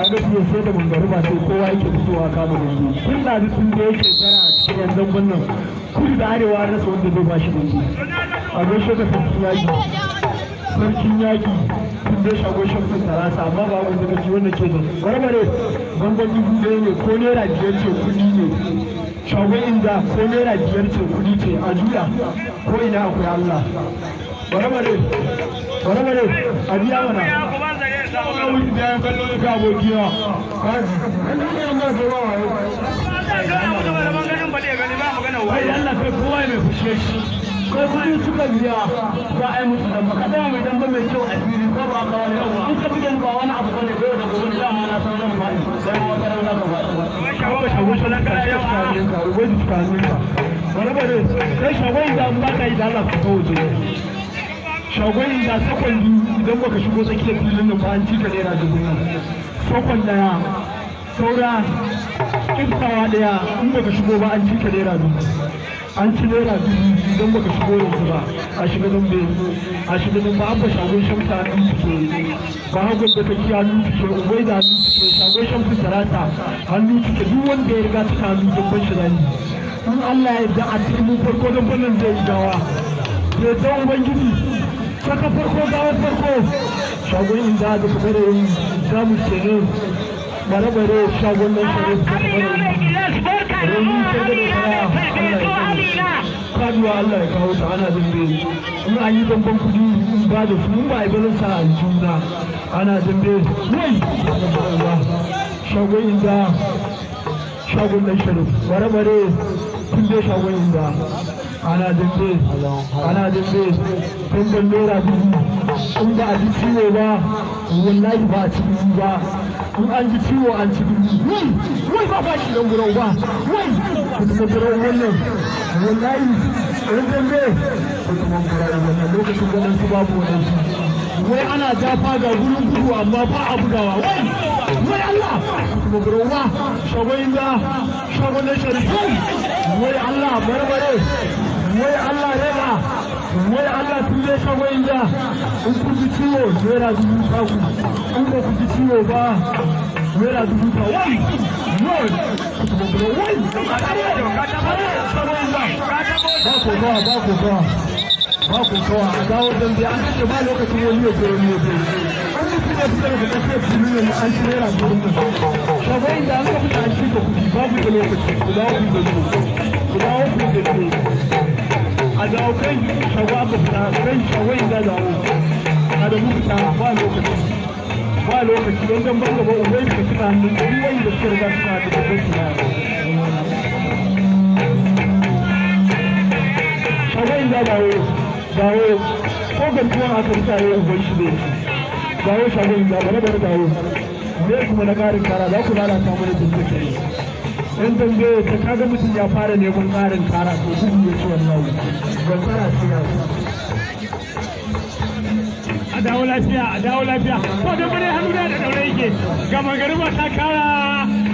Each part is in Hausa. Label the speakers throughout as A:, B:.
A: kaga fiye sai da mangaruba sai kowa yake fitowa kama dangi tun da sun da yake tsara a cikin yan zangon nan kudu da arewa rasa wanda zai bashi dangi a gaishe da sarkin yaki tun da shago shafin tarasa amma ba wanda ka ji wanda ke da barbare bangon dubu ɗaya ne ko naira biyar ce kudi ne shagon inda ko naira biyar ce kudi ce a juya ko ina akwai Allah barbare a biya mana wani da ya kallo da ka abokiya wai Allah kai kowa mai fushe shi kai kudi suka biya za a yi musu damba ka dama mai damba mai kyau a fili ko ba ka wani yawa in ka biyan ba wani abu bane bai da gobe da ma na san zan faɗi sai wata rana ka faɗi shago shi nan kana yawa ka rubai da tukanin ka wani bare kai shagon da ba ka yi da Allah ka kawo je shagon da sakon idan baka shigo tsakiyar filin nan ba an cika naira dubu nan sakon daya saura kiftawa daya in baka shigo ba an cika naira dubu an ci naira dubu idan baka shigo yanzu ba a shiga nan bai a shiga nan ba an ba shagon shamsa hannu suke ba hagun da kake hannu suke ubai da hannu suke shagon shamsa tarata hannu suke duk wanda ya riga ta hannu don ban shi rani in Allah ya yarda a cikin farko don bannan zai yi gawa ya ta ubangiji saka farko gawar farko shagon inda da kuma da yin zamu kenan bare-bare shagon nan sharif da kuma da kaduwa Allah ya kawo ta ana dambe in an yi damben kudi ba da su ba a yi balin sa a juna ana dambe wai shagon inda shagon nan sharif bare-bare tun dai shagon inda ana dambe damben naira dubu in ba a ji ciwo ba wallahi ba a ci dubu ba in an ji ciwo an ci dubu wai ba ba shi don gurau ba wai kuma gurau wannan wallahi in dambe kuma gurau wannan lokacin ganin su babu wannan wai ana jafa ga gurin gudu amma ba a bugawa wai Allah kuma gurau ba shagon da shagon da sharifi wai Allah barbare wai Allah raba wai Allah tun dai shagon da in ku ji ciwo naira dubu ta ku in ba ku ji ciwo ba naira dubu ta wai ba ku kawa a dawo don biya an kashe ba lokacin wani ya zai wani ya zai an mutu da fitar da kashe fili ne an ci naira dubu ta shagon da an ka fita an shika kuɗi babu da lokaci ku dawo ku da a dawo kai shago aka fita kai shagon da dawo a da mu fita ba lokaci don dan ban gaba ubai da suka hannun ruwan da suka riga suka haɗu da kai suna shagon da dawo ko gantuwan aka fita yi ubai shi ne dawo shagon da bare dawo zai kuma na ƙarin kara za ku lalata mana jinsuke yan dambe ta kaga mutum ya fara neman ƙarin kara to gudu ya ci wannan ban tsara ce ya a dawo lafiya ko da bane hannu da daure yake ga magariba ta kara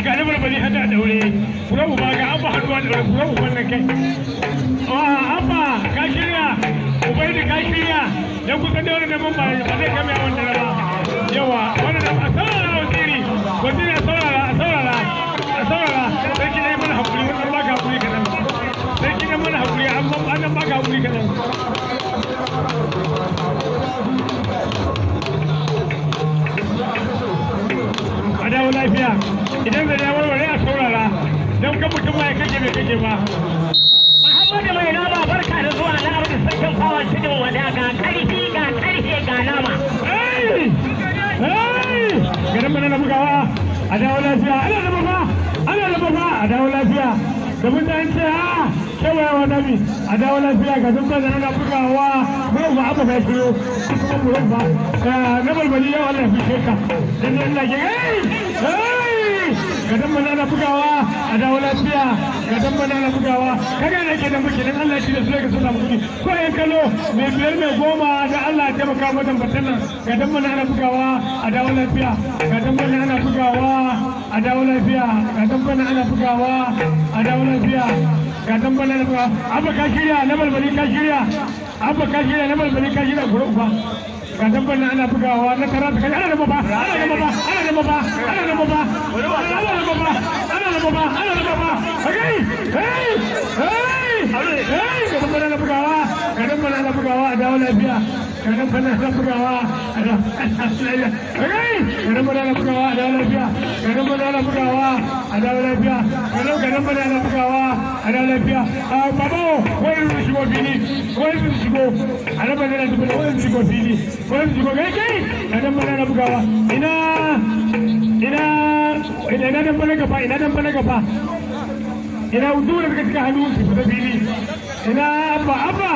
A: ga da barbari hada daure kura uba ga abba hannuwa da kura uban nan kai abba ka shirya ubai da ka shirya dan kusan da wannan ban ba zai kame wannan ba yawa wannan a saurara wasiri a saurara sarki ne mana hakuri wannan ba ka hakuri kadan sarki ne mana hakuri an ba ka hakuri kadan a dawo lafiya idan zai dawo wani a saurara don kan mutum ma ya kake bai kake ba
B: Muhammadu mai nama barka da zuwa na abu da sakin fawon cikin wada ga karfi ga nama
A: garin mana na bugawa a dawo lafiya ana da mafa a dawo lafiya da mutane ce ha kewayawa nami a dawo lafiya ga duk da na bugawa mai ba abu ga shiro kuma murin ba na balbali yau Allah fi sheka dan Allah ke ga dan mana na bugawa a dawo lafiya ga dan mana na bugawa kaga ne ke da muke dan Allah shi da su ga suna muke ko yan kallo mai biyar mai goma da Allah ya taimaka wajen batan nan ga dan mana na bugawa a dawo lafiya ga dan mana ana bugawa a dawo lafiya ga dan mana ana bugawa a dawo lafiya ga dan mana na bugawa abba ka shirya na balbali ka shirya abba ka shirya na balbali ka shirya guru ba
C: ga dabban nan ana bugawa na tara ta kai ana da baba ana da baba ana da baba ana da baba ana da baba ana da baba ana da baba hey hey hey ga dabban nan bugawa ga dabban nan bugawa a dawo lafiya ga dabban nan bugawa a dawo lafiya hey ga dabban nan bugawa a dawo lafiya ga dabban nan bugawa a dawo lafiya ga dabban nan bugawa a dawo lafiya baba wai shigo fili wai shigo a dabban nan bugawa wai shigo fili wai shigo kai ga dabban nan bugawa ina dan bana gaba ina dan bana gaba ina udura daga cikin hannun su fita fili ina abba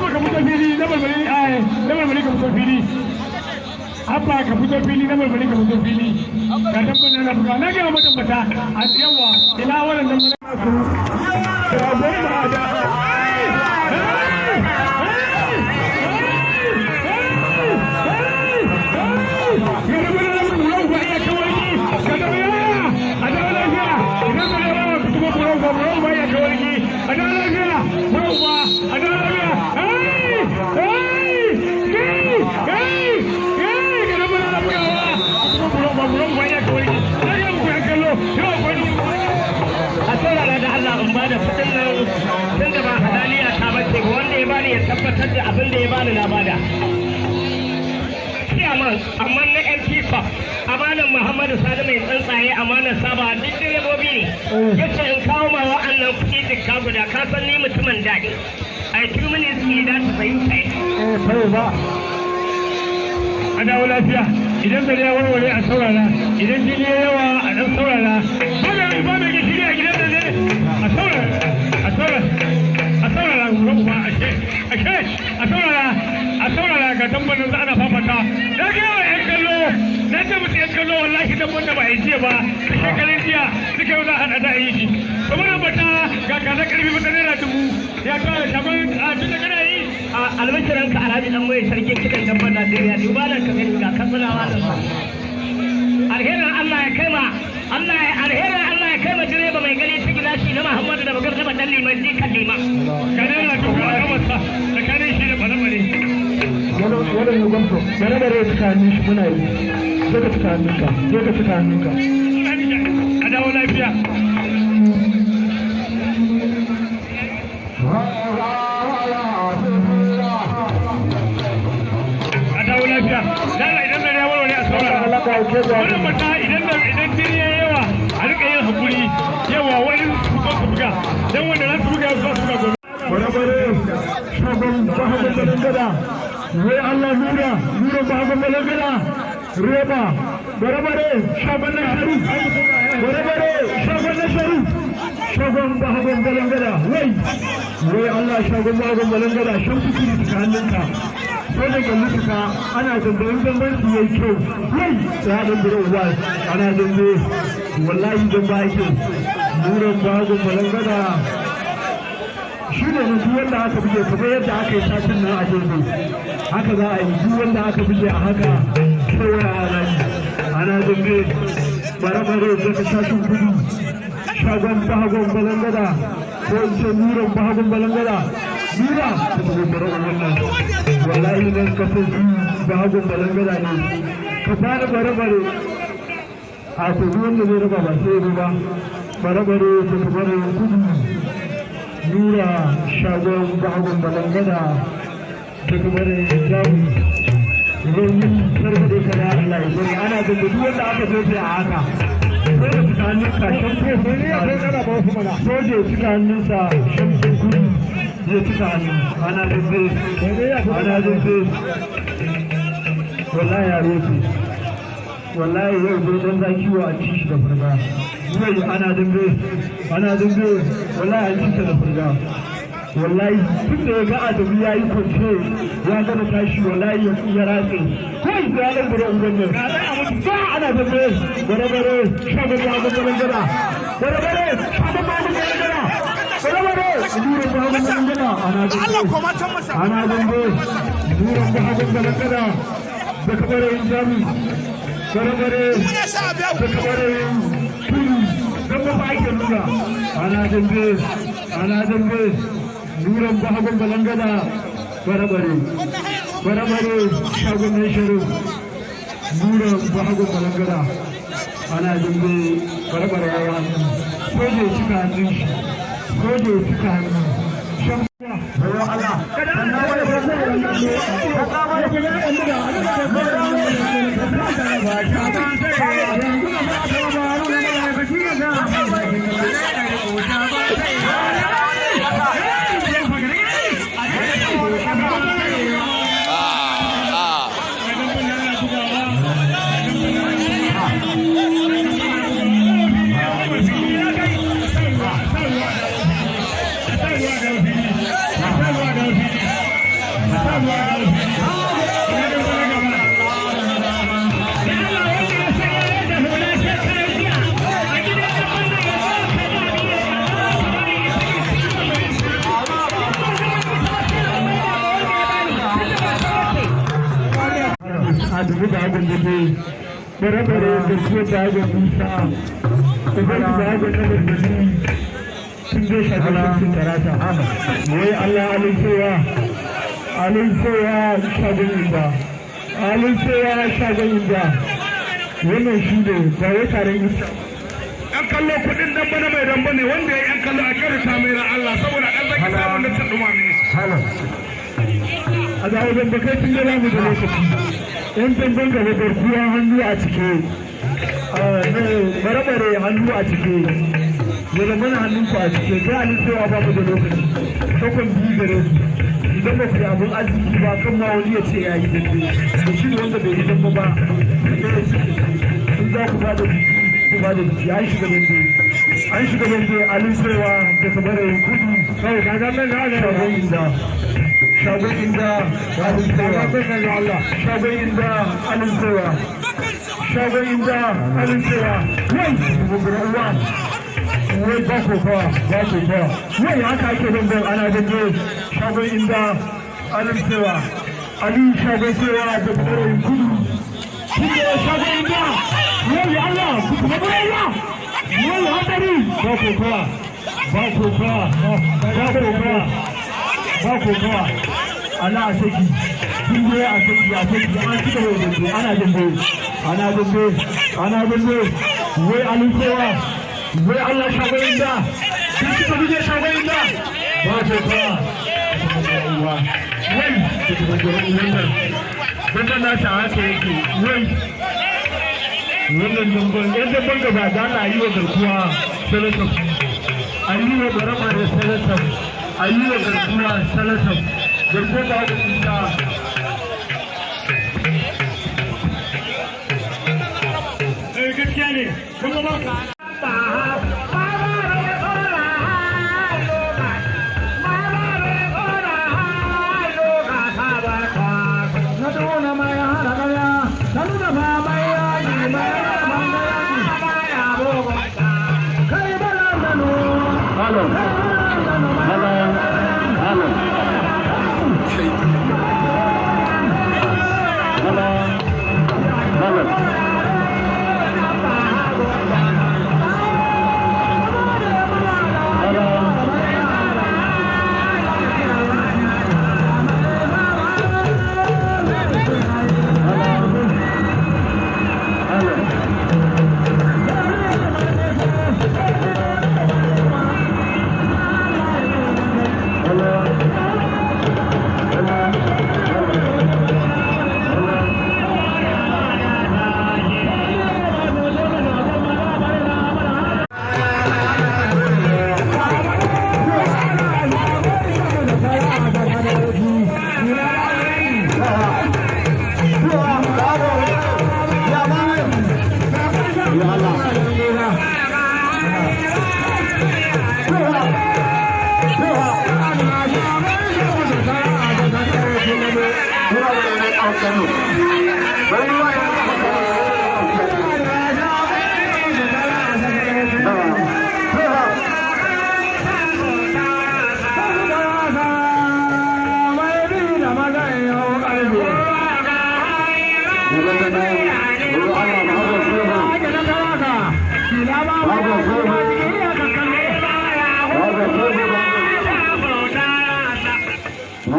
C: ka fito fili na marmari ka fito fili abba ka fito fili na marmari ka fito fili ga dan bana na buga na ga mata mata a yawa ina wannan dan bana su tabbatar da abin da ya bani na bada amma na yan fifa amanan Muhammadu Sani mai tsuntsaye amanan saba duk direbobi ne yace in kawo ma wa'annan kuɗi dukka guda ka san ni mutumin daɗi a 2 minutes ne da ta fahimta ba a dawo lafiya idan zai ya warware a saurara idan jini ya yawa a ɗan saurara ba mai gishiri a gidan da ne a saurara a saurara ga tambanin za ana fafata na ga yawa yan kallo na ce musu yan kallo wallahi dan wanda ba a yi jiya ba da shekarun jiya suka yau za a hada a yi shi kuma na bata ga kaza karfi mata naira 1000 ya kawo shagon a tun da kana yi a albashiran ka alhaji dan mai sarki cikin dabbar Najeriya duba da ka gani ga katsinawa da su alherin Allah ya kai ma alherin Allah ya kai ma direba mai gani ta gilashi na Muhammadu da bagar zaba dan liman ji kan lima kanin na tuka a kamarsa tsakanin shi da balabare wannan ne gwamto balabare tsakanin shi muna yi sai ka cika hannunka a dawo lafiya lalla idan da ya warware a saurara wannan mata idan jini ya yawa a rika yin hakuri yawa wani su buga dan wanda za su buga su buga gobe bare shagon bahagon balangada wai Allah nura bahagon balangada reba bare shagon na sharif bare shagon na sharif shagon bahagon balangada wai Allah shagon bahagon balangada shan fikiri ta hannunka sai da kalluka ana zambayin zamban su yayi kyau wai ya dan biro uwa ana zambe wallahi dan ba yake nuran bagon balangada shi ne duk wanda aka bige kamar yadda aka yi satin nan a gefe haka za a yi duk wanda aka bige a haka kewaya a rani ana zambe bare da ka shashin gudu shagon bagon balangada ko in ce nuran bagon balangada nura ta zo bare wannan wallahi nan ka fi bagon balangada ne ka fara bare a to wanda zai raba ba sai ruba bare ta kamar kudu nura shagon bagon balangada ta kamar jamu rauni sarfade kana Allah ya bari ana da duk wanda aka zoce a haka sai da fita hannunka shamsu soje suka hannunsa shamsu kudu ya cika hannu ana zambe wallahi ya roƙe wallahi yau bai don za kiwo a ci shi da furga wai ana zambe wallahi an ci da furga wallahi tun da ya ga adamu ya yi kwance ya gama tashi wallahi ya ratse kai da ya ɗan gura ungon ba ana zambe bare shagon ya ga gaban gada bare shagon ba ga gaban gada nuran bahagon balangada ana zambe nuran bahagon balangada da kabarin jami bare da kabarin kudu don ba ake nuna ana zambe nuran bahagon balangada bare
A: barbare shagunan shirin nura bahago balangara ana dambe barbare ya yi hannu soje cika hannun shi soje cika hannun shan bayan Allah a dubu da hagun da ke bare-bare da kuwa da hagun nisa idan da hagun na gargaji sun zai shafi cikin tarata wai Allah alincewa shagon inda wannan shi ne ba wai taron yi
C: yan kallo kudin damba na mai damba ne wanda ya yan kallo a kare ta mai Allah saboda ɗan zaki samun da ta ɗuma ne
A: a ga wajen bakai tun da mu da lokaci yan damban gaba garkuwa hannu a cike bare-bare hannu a cike ya zama na hannun ku a cike sai halin cewa ba mu da lokaci sakon biyu gare su idan ba ku yi abin arziki ba kan ma wani ya ce ya yi dambe da shi wanda bai yi dambe ba in za ku ba da jiki ku ba da jiki an shiga dambe halin cewa da ka bare kudu kawai ka ga nan ga shagon inda halin cewa wai buguruwa wai ba ko kawa wai haka ake dambe ana dambe shagon inda halin cewa shagon cewa da ɓarayin kudu shi ne shagon inda wai Allah kuma buraya wai hadari ba ko kawa ana a saki sun je a saki an cika mai dambe ana dambe wai alincewa wai Allah shagoyin da sun cika buje shagoyin da ba ko kawa wai wannan na ta haka yake wai wannan damban yan damban gaba da ana yi wa garkuwa salatab a yi wa barama da salatab a yi wa garkuwa salatab garkuwa da haka kusa
C: gaskiya ne kuma ba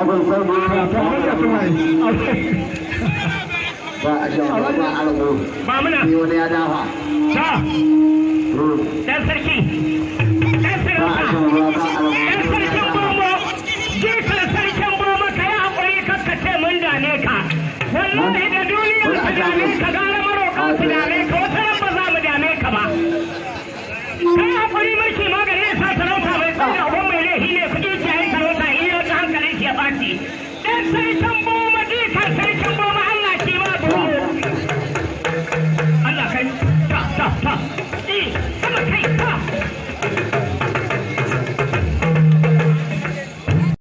D: ban san ba ta hanya tuma ba a shan ba algo
B: ba muna
D: ne wani ya dafa
C: ta
B: dan sarki dan sarauta dan sarkin bomo jirka sarkin bomo ka yi haƙuri kakkace mun dane ka wallahi da duniyar ka dame ka gara maroƙa su dame ka wata ran ba za mu dame ka ba ka yi haƙuri mashi